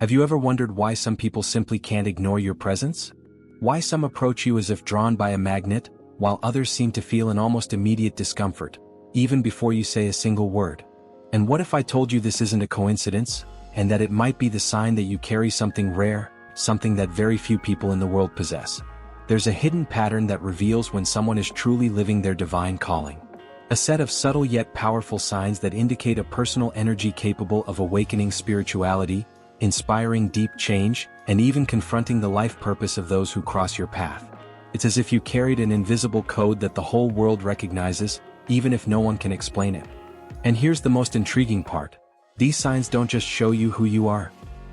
Have you ever wondered why some people simply can't ignore your presence? Why some approach you as if drawn by a magnet, while others seem to feel an almost immediate discomfort, even before you say a single word? And what if I told you this isn't a coincidence, and that it might be the sign that you carry something rare, something that very few people in the world possess? There's a hidden pattern that reveals when someone is truly living their divine calling. A set of subtle yet powerful signs that indicate a personal energy capable of awakening spirituality, inspiring deep change, and even confronting the life purpose of those who cross your path. It's as if you carried an invisible code that the whole world recognizes, even if no one can explain it. And here's the most intriguing part. These signs don't just show you who you are.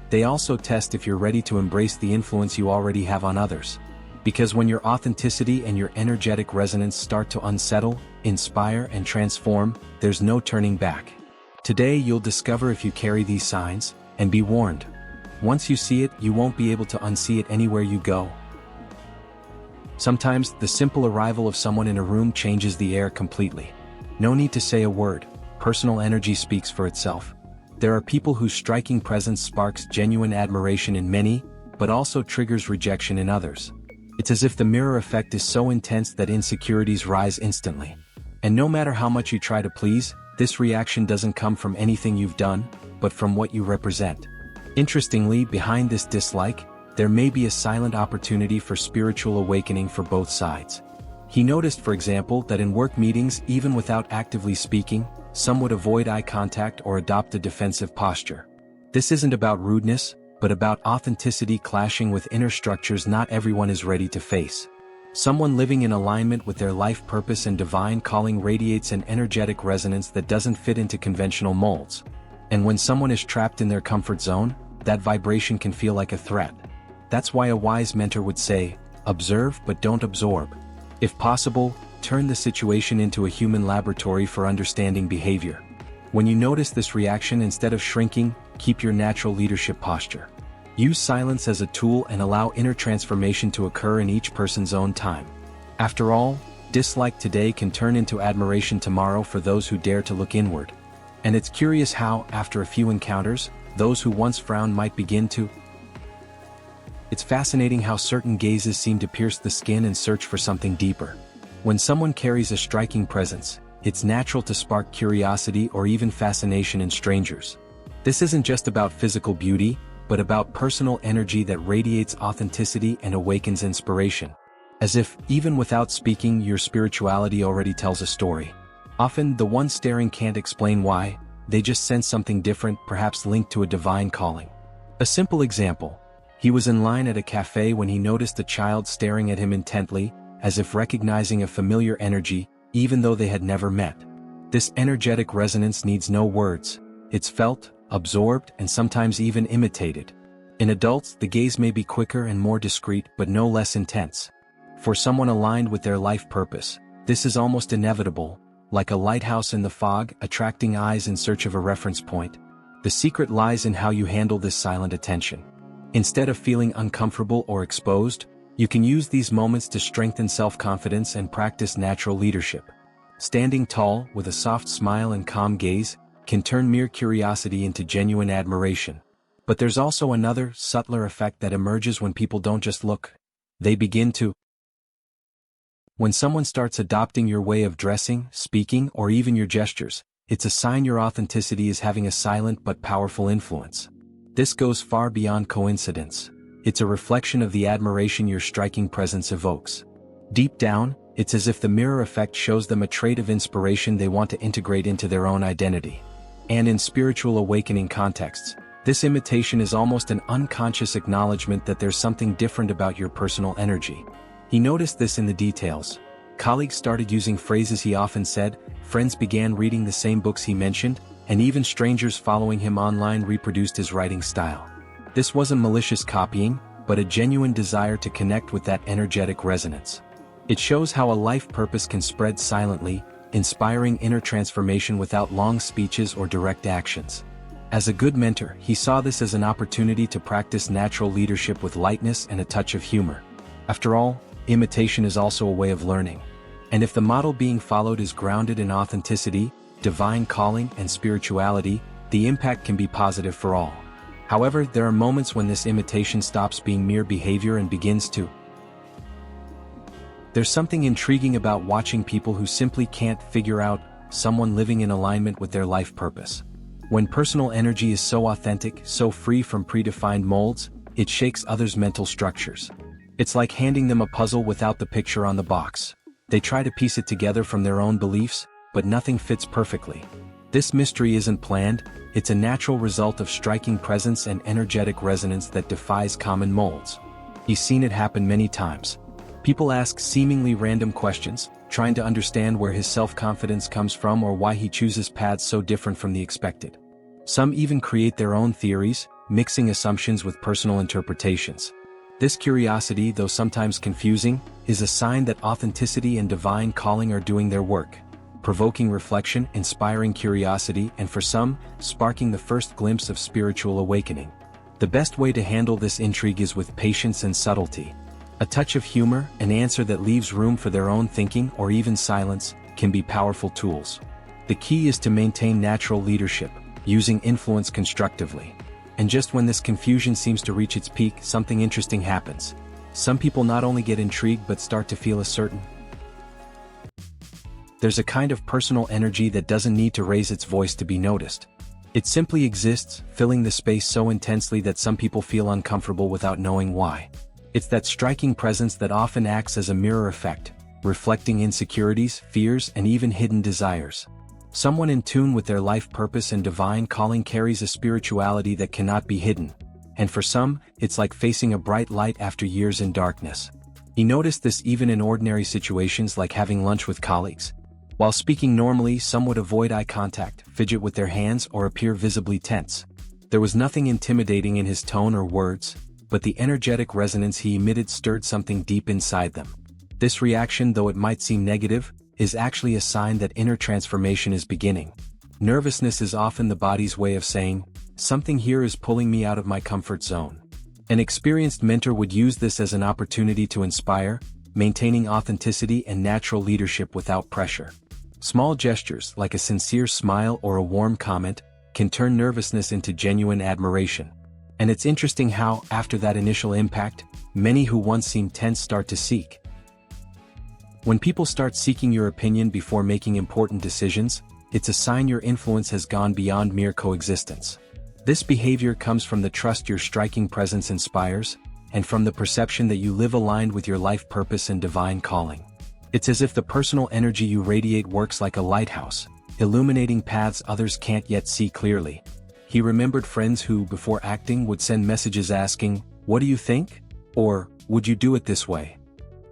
They also test if you're ready to embrace the influence you already have on others. Because when your authenticity and your energetic resonance start to unsettle, inspire, and transform, there's no turning back. Today you'll discover if you carry these signs, and be warned. Once you see it, you won't be able to unsee it anywhere you go. Sometimes, the simple arrival of someone in a room changes the air completely. No need to say a word, personal energy speaks for itself. There are people whose striking presence sparks genuine admiration in many, but also triggers rejection in others. It's as if the mirror effect is so intense that insecurities rise instantly. And no matter how much you try to please, this reaction doesn't come from anything you've done, but from what you represent. Interestingly, behind this dislike, there may be a silent opportunity for spiritual awakening for both sides. He noticed, for example, that in work meetings, even without actively speaking, some would avoid eye contact or adopt a defensive posture. This isn't about rudeness, but about authenticity clashing with inner structures not everyone is ready to face. Someone living in alignment with their life purpose and divine calling radiates an energetic resonance that doesn't fit into conventional molds. And when someone is trapped in their comfort zone, that vibration can feel like a threat. That's why a wise mentor would say, observe but don't absorb. If possible, turn the situation into a human laboratory for understanding behavior. When you notice this reaction, instead of shrinking, keep your natural leadership posture. Use silence as a tool and allow inner transformation to occur in each person's own time. After all, dislike today can turn into admiration tomorrow for those who dare to look inward. And it's curious how, after a few encounters, those who once frowned might begin to. It's fascinating how certain gazes seem to pierce the skin and search for something deeper. When someone carries a striking presence, it's natural to spark curiosity or even fascination in strangers. This isn't just about physical beauty, but about personal energy that radiates authenticity and awakens inspiration. As if, even without speaking, your spirituality already tells a story. Often, the one staring can't explain why, they just sense something different, perhaps linked to a divine calling. A simple example. He was in line at a cafe when he noticed a child staring at him intently, as if recognizing a familiar energy, even though they had never met. This energetic resonance needs no words. It's felt, absorbed, and sometimes even imitated. In adults, the gaze may be quicker and more discreet, but no less intense. For someone aligned with their life purpose, this is almost inevitable, like a lighthouse in the fog, attracting eyes in search of a reference point. The secret lies in how you handle this silent attention. Instead of feeling uncomfortable or exposed, you can use these moments to strengthen self-confidence and practice natural leadership. Standing tall, with a soft smile and calm gaze, can turn mere curiosity into genuine admiration. But there's also another, subtler effect that emerges when people don't just look. They begin to. When someone starts adopting your way of dressing, speaking, or even your gestures, it's a sign your authenticity is having a silent but powerful influence. This goes far beyond coincidence. It's a reflection of the admiration your striking presence evokes. Deep down, it's as if the mirror effect shows them a trait of inspiration they want to integrate into their own identity. And in spiritual awakening contexts, this imitation is almost an unconscious acknowledgement that there's something different about your personal energy. He noticed this in the details. Colleagues started using phrases he often said, friends began reading the same books he mentioned, and even strangers following him online reproduced his writing style. This wasn't malicious copying, but a genuine desire to connect with that energetic resonance. It shows how a life purpose can spread silently, inspiring inner transformation without long speeches or direct actions. As a good mentor, he saw this as an opportunity to practice natural leadership with lightness and a touch of humor. After all, imitation is also a way of learning. And if the model being followed is grounded in authenticity, divine calling, and spirituality, the impact can be positive for all. However, there are moments when this imitation stops being mere behavior and begins to. There's something intriguing about watching people who simply can't figure out someone living in alignment with their life purpose. When personal energy is so authentic, so free from predefined molds, it shakes others' mental structures. It's like handing them a puzzle without the picture on the box. They try to piece it together from their own beliefs, but nothing fits perfectly. This mystery isn't planned, it's a natural result of striking presence and energetic resonance that defies common molds. He's seen it happen many times. People ask seemingly random questions, trying to understand where his self-confidence comes from or why he chooses paths so different from the expected. Some even create their own theories, mixing assumptions with personal interpretations. This curiosity, though sometimes confusing, is a sign that authenticity and divine calling are doing their work, provoking reflection, inspiring curiosity, and for some, sparking the first glimpse of spiritual awakening. The best way to handle this intrigue is with patience and subtlety. A touch of humor, an answer that leaves room for their own thinking, or even silence, can be powerful tools. The key is to maintain natural leadership, using influence constructively. And just when this confusion seems to reach its peak, something interesting happens. Some people not only get intrigued but start to feel a certain. There's a kind of personal energy that doesn't need to raise its voice to be noticed. It simply exists, filling the space so intensely that some people feel uncomfortable without knowing why. It's that striking presence that often acts as a mirror effect, reflecting insecurities, fears, and even hidden desires. Someone in tune with their life purpose and divine calling carries a spirituality that cannot be hidden, and for some, it's like facing a bright light after years in darkness. He noticed this even in ordinary situations like having lunch with colleagues. While speaking normally, some would avoid eye contact, fidget with their hands, or appear visibly tense. There was nothing intimidating in his tone or words, but the energetic resonance he emitted stirred something deep inside them. This reaction, though it might seem negative, is actually a sign that inner transformation is beginning. Nervousness is often the body's way of saying, "Something here is pulling me out of my comfort zone." An experienced mentor would use this as an opportunity to inspire, maintaining authenticity and natural leadership without pressure. Small gestures, like a sincere smile or a warm comment, can turn nervousness into genuine admiration. And it's interesting how, after that initial impact, many who once seemed tense start to seek. When people start seeking your opinion before making important decisions, it's a sign your influence has gone beyond mere coexistence. This behavior comes from the trust your striking presence inspires, and from the perception that you live aligned with your life purpose and divine calling. It's as if the personal energy you radiate works like a lighthouse, illuminating paths others can't yet see clearly. He remembered friends who, before acting, would send messages asking, "What do you think?" or "Would you do it this way?"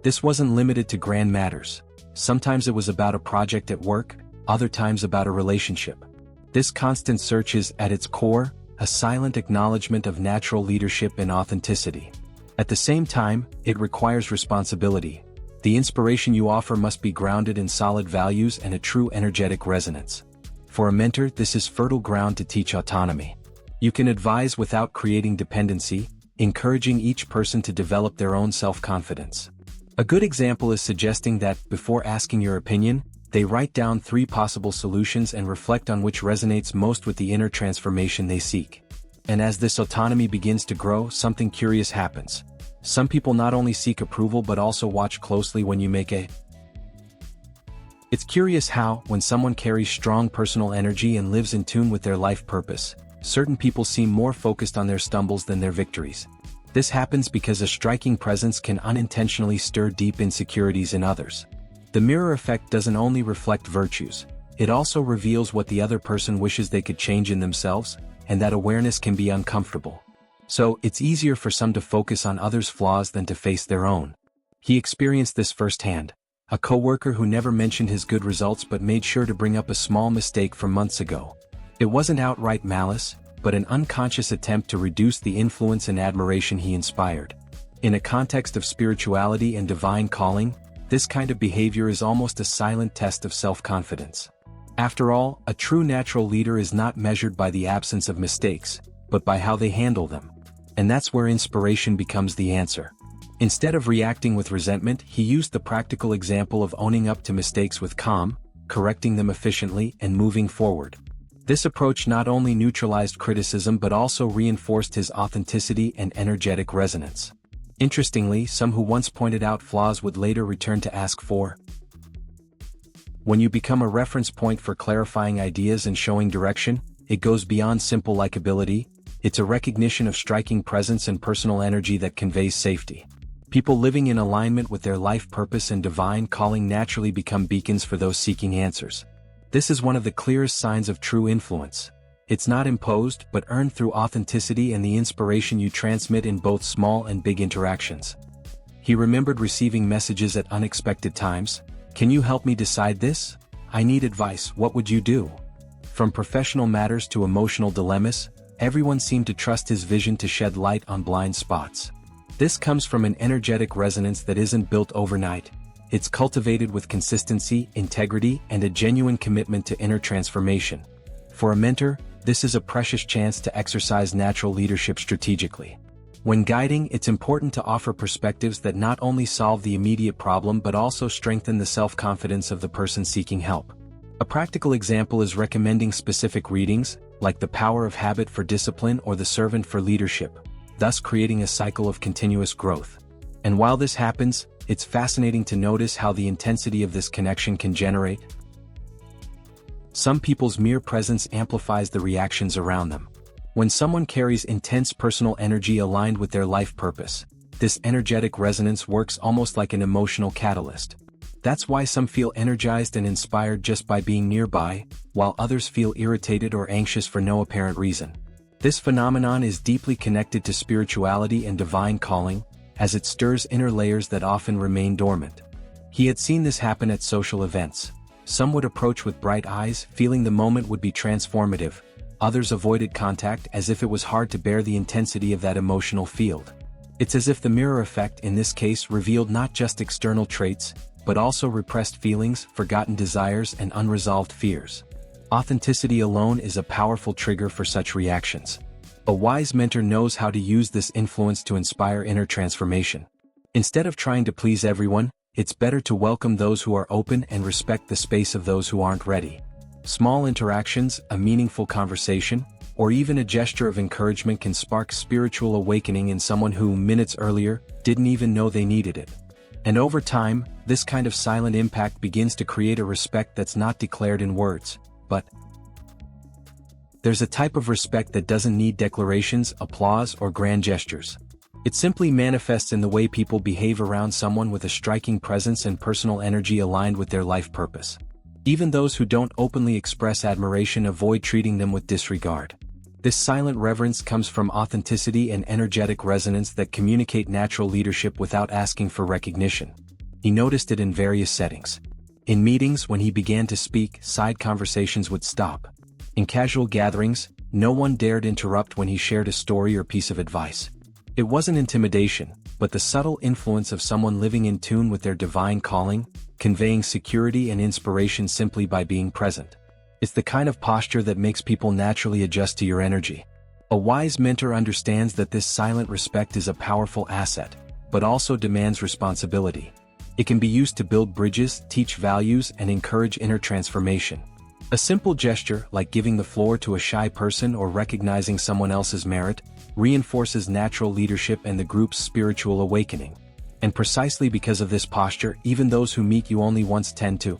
This wasn't limited to grand matters. Sometimes it was about a project at work, other times about a relationship. This constant search is, at its core, a silent acknowledgement of natural leadership and authenticity. At the same time, it requires responsibility. The inspiration you offer must be grounded in solid values and a true energetic resonance. For a mentor, this is fertile ground to teach autonomy. You can advise without creating dependency, encouraging each person to develop their own self-confidence. A good example is suggesting that, before asking your opinion, they write down 3 possible solutions and reflect on which resonates most with the inner transformation they seek. And as this autonomy begins to grow, something curious happens. Some people not only seek approval but also watch closely when you make a. It's curious how, when someone carries strong personal energy and lives in tune with their life purpose, certain people seem more focused on their stumbles than their victories. This happens because a striking presence can unintentionally stir deep insecurities in others. The mirror effect doesn't only reflect virtues, it also reveals what the other person wishes they could change in themselves, and that awareness can be uncomfortable. So, it's easier for some to focus on others' flaws than to face their own. He experienced this firsthand. A coworker who never mentioned his good results but made sure to bring up a small mistake from months ago. It wasn't outright malice, but an unconscious attempt to reduce the influence and admiration he inspired. In a context of spirituality and divine calling, this kind of behavior is almost a silent test of self-confidence. After all, a true natural leader is not measured by the absence of mistakes, but by how they handle them. And that's where inspiration becomes the answer. Instead of reacting with resentment, he used the practical example of owning up to mistakes with calm, correcting them efficiently, and moving forward. This approach not only neutralized criticism but also reinforced his authenticity and energetic resonance. Interestingly, some who once pointed out flaws would later return to ask for. When you become a reference point for clarifying ideas and showing direction, it goes beyond simple likability. It's a recognition of striking presence and personal energy that conveys safety. People living in alignment with their life purpose and divine calling naturally become beacons for those seeking answers. This is one of the clearest signs of true influence. It's not imposed but earned through authenticity and the inspiration you transmit in both small and big interactions. He remembered receiving messages at unexpected times. "Can you help me decide this? I need advice, what would you do?" From professional matters to emotional dilemmas, everyone seemed to trust his vision to shed light on blind spots. This comes from an energetic resonance that isn't built overnight. It's cultivated with consistency, integrity, and a genuine commitment to inner transformation. For a mentor, this is a precious chance to exercise natural leadership strategically. When guiding, it's important to offer perspectives that not only solve the immediate problem but also strengthen the self-confidence of the person seeking help. A practical example is recommending specific readings, like The Power of Habit for Discipline or The Servant for Leadership, thus creating a cycle of continuous growth. And while this happens, it's fascinating to notice how the intensity of this connection can generate. Some people's mere presence amplifies the reactions around them. When someone carries intense personal energy aligned with their life purpose, this energetic resonance works almost like an emotional catalyst. That's why some feel energized and inspired just by being nearby, while others feel irritated or anxious for no apparent reason. This phenomenon is deeply connected to spirituality and divine calling, as it stirs inner layers that often remain dormant. He had seen this happen at social events. Some would approach with bright eyes, feeling the moment would be transformative. Others avoided contact as if it was hard to bear the intensity of that emotional field. It's as if the mirror effect in this case revealed not just external traits, but also repressed feelings, forgotten desires, and unresolved fears. Authenticity alone is a powerful trigger for such reactions. A wise mentor knows how to use this influence to inspire inner transformation. Instead of trying to please everyone, it's better to welcome those who are open and respect the space of those who aren't ready. Small interactions, a meaningful conversation, or even a gesture of encouragement can spark spiritual awakening in someone who, minutes earlier, didn't even know they needed it. And over time, this kind of silent impact begins to create a respect that's not declared in words, but there's a type of respect that doesn't need declarations, applause, or grand gestures. It simply manifests in the way people behave around someone with a striking presence and personal energy aligned with their life purpose. Even those who don't openly express admiration avoid treating them with disregard. This silent reverence comes from authenticity and energetic resonance that communicate natural leadership without asking for recognition. He noticed it in various settings. In meetings, when he began to speak, side conversations would stop. In casual gatherings, no one dared interrupt when he shared a story or piece of advice. It wasn't intimidation, but the subtle influence of someone living in tune with their divine calling, conveying security and inspiration simply by being present. It's the kind of posture that makes people naturally adjust to your energy. A wise mentor understands that this silent respect is a powerful asset, but also demands responsibility. It can be used to build bridges, teach values, and encourage inner transformation. A simple gesture, like giving the floor to a shy person or recognizing someone else's merit, reinforces natural leadership and the group's spiritual awakening. And precisely because of this posture, even those who meet you only once tend to.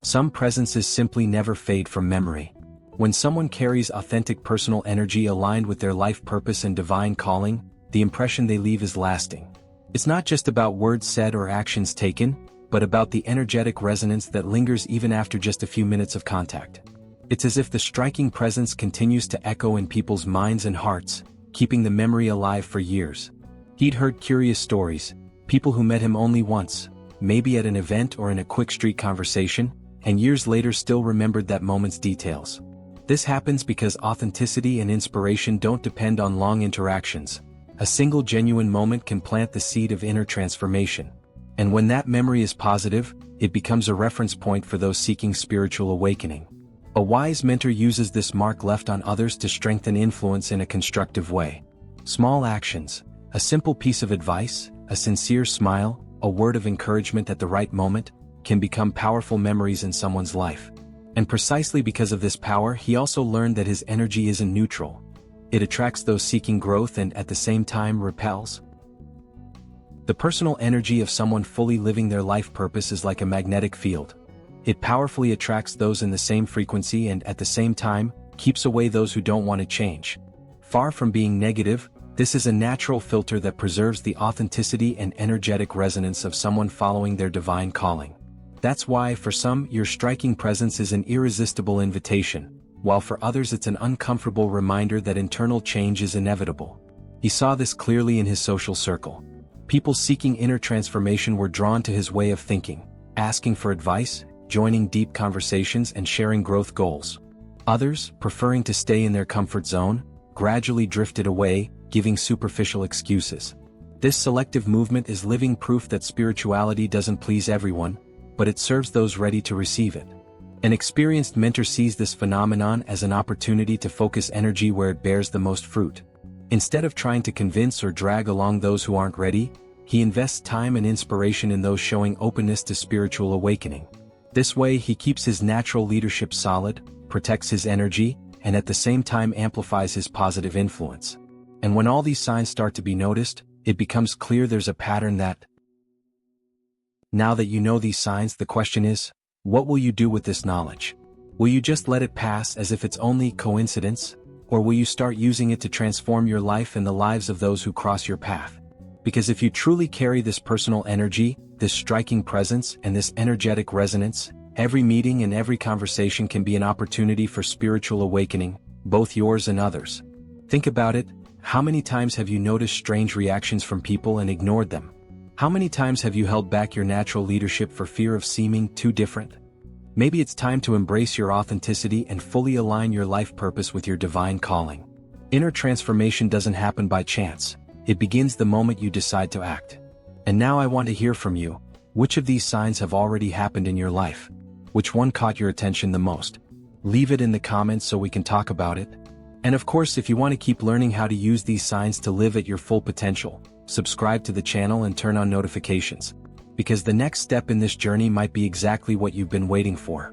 Some presences simply never fade from memory. When someone carries authentic personal energy aligned with their life purpose and divine calling, the impression they leave is lasting. It's not just about words said or actions taken, but about the energetic resonance that lingers even after just a few minutes of contact. It's as if the striking presence continues to echo in people's minds and hearts, keeping the memory alive for years. He'd heard curious stories, people who met him only once, maybe at an event or in a quick street conversation, and years later still remembered that moment's details. This happens because authenticity and inspiration don't depend on long interactions. A single genuine moment can plant the seed of inner transformation. And when that memory is positive, it becomes a reference point for those seeking spiritual awakening. A wise mentor uses this mark left on others to strengthen influence in a constructive way. Small actions, a simple piece of advice, a sincere smile, a word of encouragement at the right moment, can become powerful memories in someone's life. And precisely because of this power, he also learned that his energy isn't neutral. It attracts those seeking growth and at the same time repels. The personal energy of someone fully living their life purpose is like a magnetic field. It powerfully attracts those in the same frequency and at the same time, keeps away those who don't want to change. Far from being negative, this is a natural filter that preserves the authenticity and energetic resonance of someone following their divine calling. That's why, for some, your striking presence is an irresistible invitation, while for others it's an uncomfortable reminder that internal change is inevitable. He saw this clearly in his social circle. People seeking inner transformation were drawn to his way of thinking, asking for advice, joining deep conversations and sharing growth goals. Others, preferring to stay in their comfort zone, gradually drifted away, giving superficial excuses. This selective movement is living proof that spirituality doesn't please everyone, but it serves those ready to receive it. An experienced mentor sees this phenomenon as an opportunity to focus energy where it bears the most fruit. Instead of trying to convince or drag along those who aren't ready, he invests time and inspiration in those showing openness to spiritual awakening. This way he keeps his natural leadership solid, protects his energy, and at the same time amplifies his positive influence. And when all these signs start to be noticed, it becomes clear there's a pattern that. Now that you know these signs, the question is, what will you do with this knowledge? Will you just let it pass as if it's only coincidence, or will you start using it to transform your life and the lives of those who cross your path? Because if you truly carry this personal energy, this striking presence, and this energetic resonance, every meeting and every conversation can be an opportunity for spiritual awakening, both yours and others. Think about it. How many times have you noticed strange reactions from people and ignored them? How many times have you held back your natural leadership for fear of seeming too different? Maybe it's time to embrace your authenticity and fully align your life purpose with your divine calling. Inner transformation doesn't happen by chance. It begins the moment you decide to act. And now I want to hear from you. Which of these signs have already happened in your life? Which one caught your attention the most? Leave it in the comments so we can talk about it. And of course, if you want to keep learning how to use these signs to live at your full potential, subscribe to the channel and turn on notifications. Because the next step in this journey might be exactly what you've been waiting for.